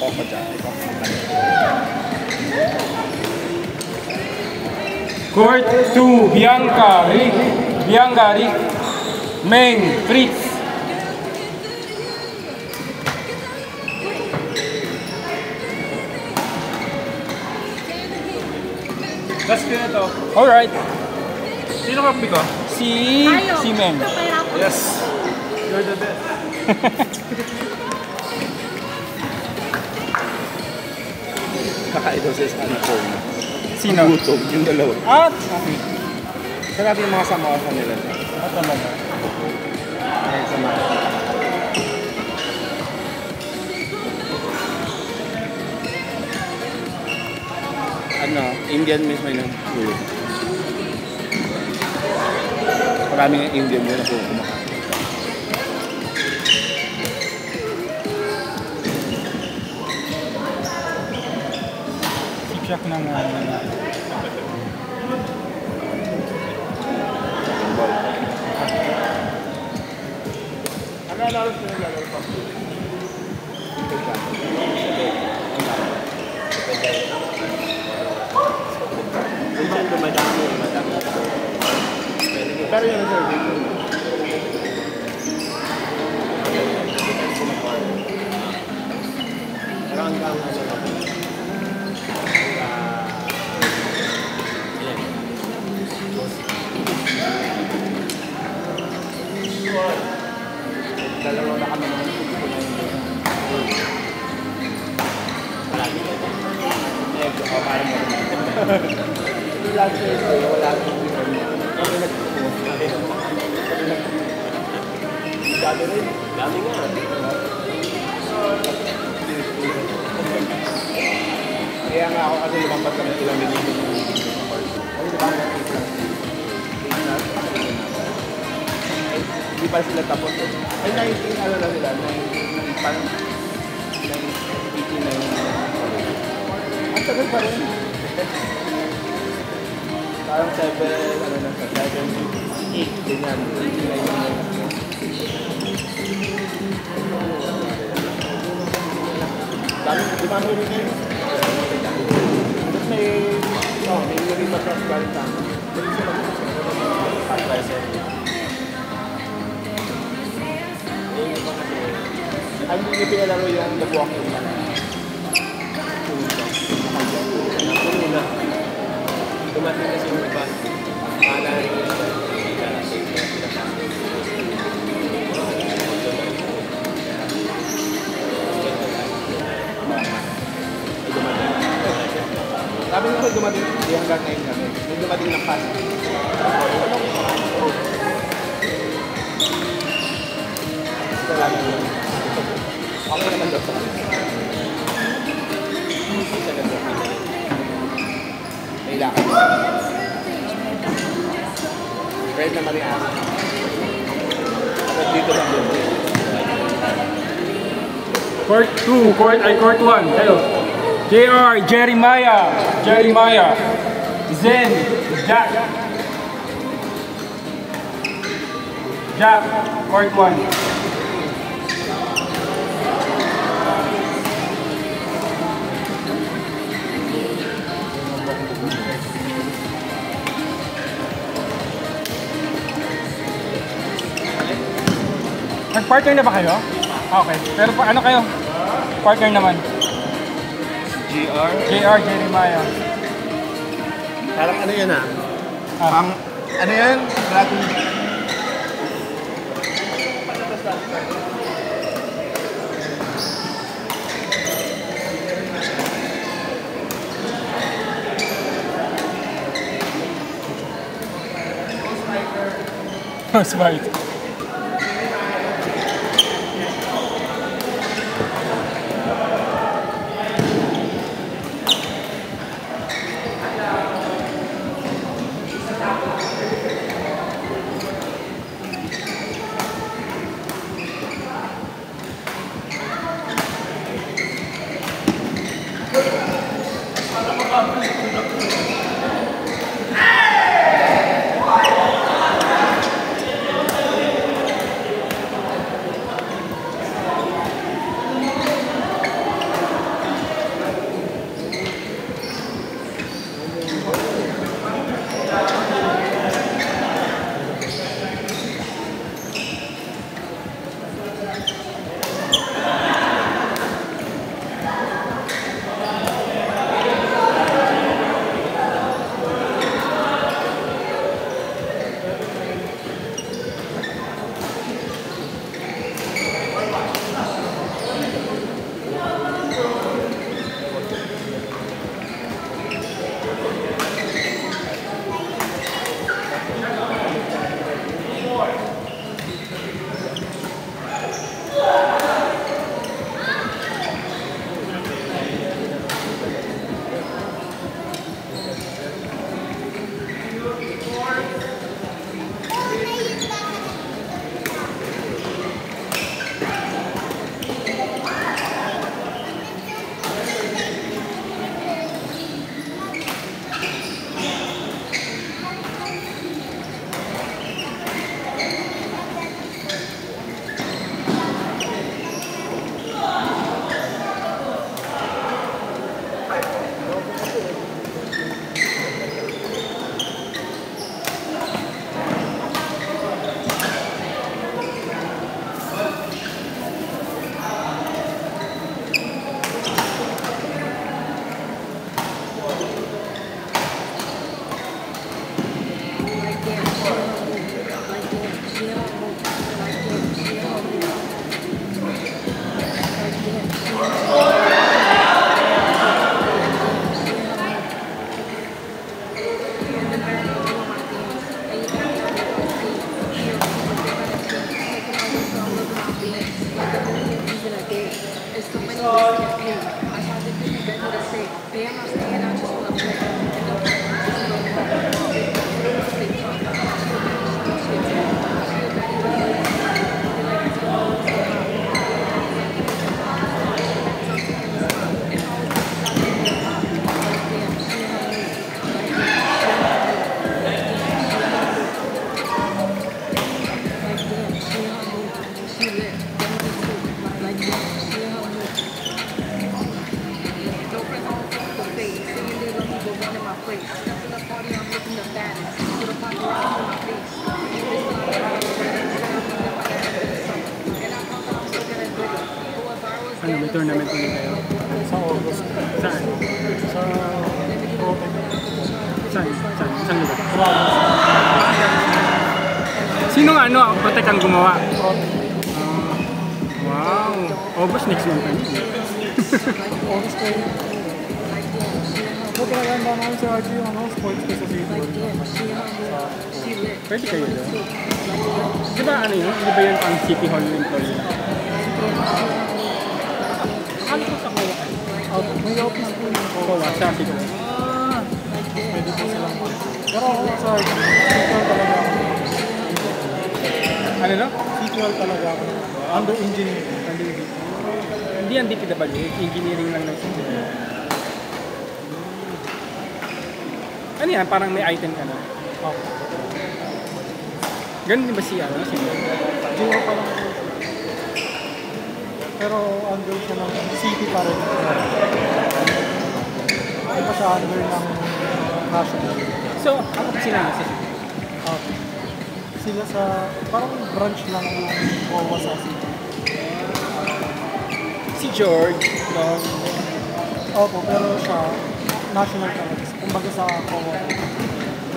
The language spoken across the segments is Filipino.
Coco dyan. Court 2, Bianca, Rick. Bianca, Rick. Meng, Fritz. Last ko na to. Alright. Sino kapi ko? Si Meng. Yes. You're the best. Kakain daw sa Stanford. Sino? Gutom, yung dalawa. At? Sa natin yung mga samawa nila. At talaga. Ayan, samawa. Ano, Indian mismo yun ang ulo. Maraming Indian yun ako kumakain. Check na nga. Pero yung service ko. Pero ang gawin ko na dalawa na kami ng palagi na ito. Medyo ako parang ito lang sa ito, wala akong kami nagpupunta. Dami rin. Dami nga. Kaya nga ako kasi lumampas kami ilang minuto ng meeting ng course. Ay, diba ang hindi pa sila tapos eh. Ay, 19 ano lang nila, parang 19 na yung ang tagal pa rin. Parang 7, ano na sa 7, 8, ganyan. 89 yung dami, dumami rin yun. Tapos may rin matras galing sa amin. Ay, hindi pinalaro yung nag-walking lang. Puno na. Dumating kasi yung iba. Akala rin yung iba. Sabi nga may dumating, hindi hanggang ngayon kami. May dumating ng pass. Okay naman daw sa kanya. May lakad. Red na Maria. At dito lang doon. Court 2, Court 1. Hello. JR, Jeremiah. Zen, Jack, Court 1. Nag-partner na ba kayo? Okay. Pero ano kayo? Partner naman. JR, Jeremiah. Parang ano yan ah? Pang, ano yan? Gratis. Smart. Ano, may tournament ulit kayo? Sa August. Saan? Sa Protect. Saan? Saan? Saan lugar? Province. Sinong ano, Protect ang gumawa? Protect. Wow! August next month pa yun. August ko yun. So, pinaganda namin si RG yung sports ko sa City Hall. Pwede kayo doon. Di ba ano yun? Di ba yun pang City Hall employee lang? Ano po sa Kowa? May office po yung Kowa, sa City Hall. pwede po silang pero ako sa RG, City Hall talaga ako. Ano no? City Hall talaga ako. Under engineering. Hindi yan DPW, engineering lang ng City Hall. Ano yan? Parang may item ka na. Okay. Ganun din ba siya? Ano? Zero pa lang po. Pero under siya ng city pa rin. Hindi pa siya under ng national. So, ako pa sila nasa City? Okay. Sila sa, parang branch lang ng COA sa city. Si George, Opo, pero siya, national talaga. Kumbaga sa COA,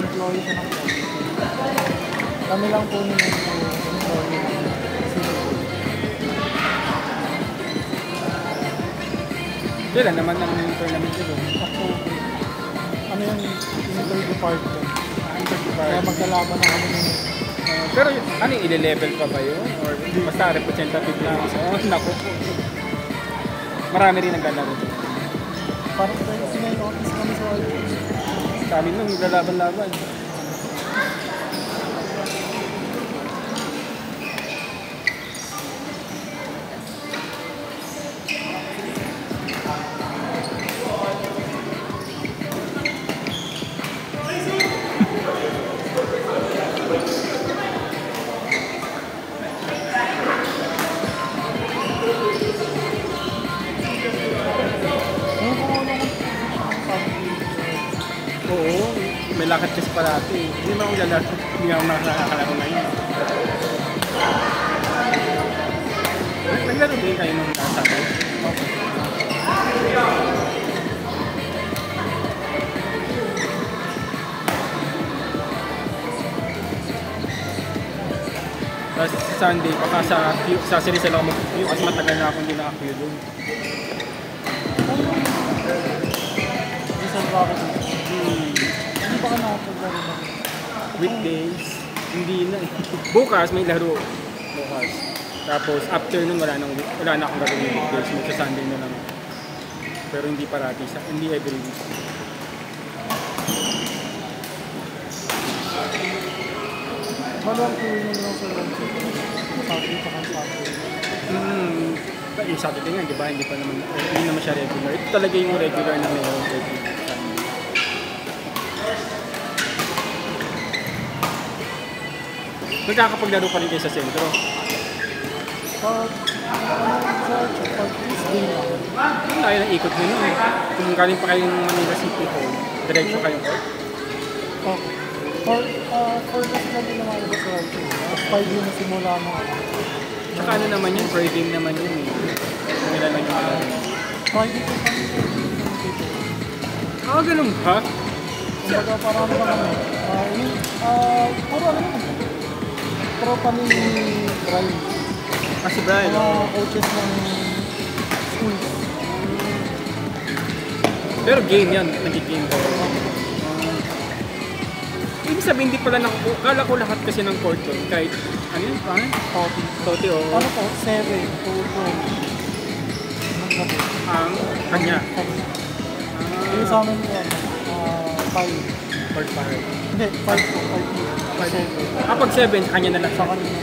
employee siya ng COA. Kami lang po nung employee ng city. kailan naman ang tournament ito? October. Ano yung inter-department? Kaya maglalaban na kami ng Pero ano yung ile-level pa ba yun? Or basta representative lang? So, naku po. Marami rin naglalaro dito. parang 29 office kami sa RG. Sa amin nung naglalaban-laban. Oo, may lakad kasi parati. Hindi naman ako lalaro. Hindi ako nakakalaro ngayon. Naglaro din kayo nung nasa akin. Tapos Sunday, baka sa series lang ako mag-view kasi matagal na ako hindi naka-view doon. Isang bakit? Hindi pa ka nakapaglaro na. Weekdays, hindi na eh. Bukas may laro. Bukas. Tapos after nun wala na akong gagawin weekdays. Magsa-Sunday na lang. Pero hindi parati, hindi every week. Malang po yun lang sa lunch. Sabi pa kang sabi. Yung Saturday nga, di ba? Hindi naman siya regular. Ito talaga yung regular na meron every Sunday. Nagkakapaglaro pa rin kayo sa sentro. Pag Tuesday lang. Tayo ng ikot nyo nun. Kung galing pa kayong Manila City Hall, diretso kayong court. Okay. For this lang din naman iba sa RG. 5 yun na simula mo. Tsaka ano naman yun, per game naman yun eh. Kung ilan lang yung malaro. Friday ko kami. Ganun ba? Kumbaga parang ano kami. Puro ano naman. Tropa ni Brian. Si Brian. Mga coaches ng school. Pero game yan, nag-game ko. Ibig sabihin, hindi pala kala ko lahat kasi ng court doon. Kahit, ano yun? Tote o... Ano po? 7 to 20. gabi. Ang kanya. Yung sa amin yan, 5. Or 5. Hindi, 5 po, 5. Kapag 7, sa kanya na lang. Sa kanina.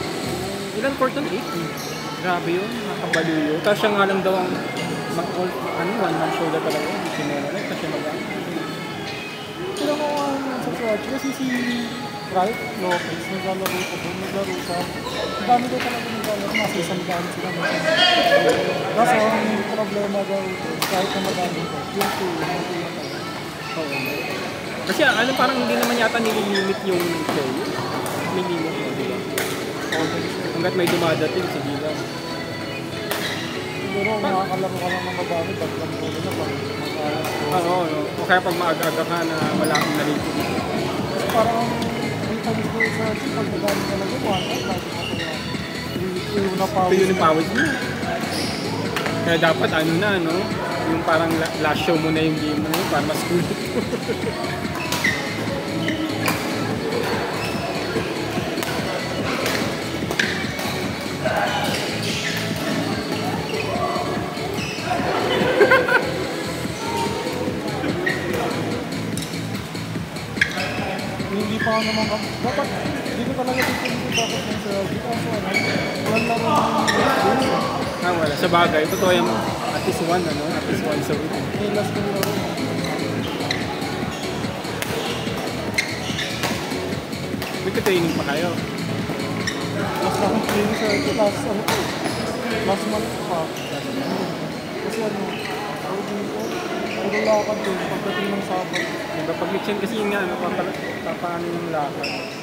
Ilan court nun? 8? Grabe yun, nakabaliw. Tapos siya nga lang daw ang one man show na talaga. Hindi sinera lang, kasi Sila mo sa Swatch, kasi si Wright Lopez, naglalaro ko doon, naglaro siya. Ang dami daw talaga naglalaro, nasa isang daan sila. Kaso ang problema daw doon, kahit na madami ko, yung tulong. Oo. Kasi parang hindi naman yata nililimit yung play. May limit mo, di ba? Hanggat may dumadating, sige lang. Siguro makakalaro ka lang ng madami, baglang tulo na pag Oo, no? O kaya pag maaga-aga ka na malaking nalito dito. Parang may times ko sa pag madami talaga, one time, yung napawis. Ito yung pawis mo. Kaya dapat no? Yung parang last show mo na yung game mo na yun, para mas cool. Hindi pa ako naman dapat hindi ko talaga titigil dapat ng sa kaso wala lang Wala. Sa bagay, totoo yung at least one sa week. last ko laro. Magka-training pa kayo. Mas akong training sa ito, tapos last month pa. Kasi puro lakad din, pagdating ng Sabado. Diba, pag-lechon kasi yun nga, papaano yung lakad.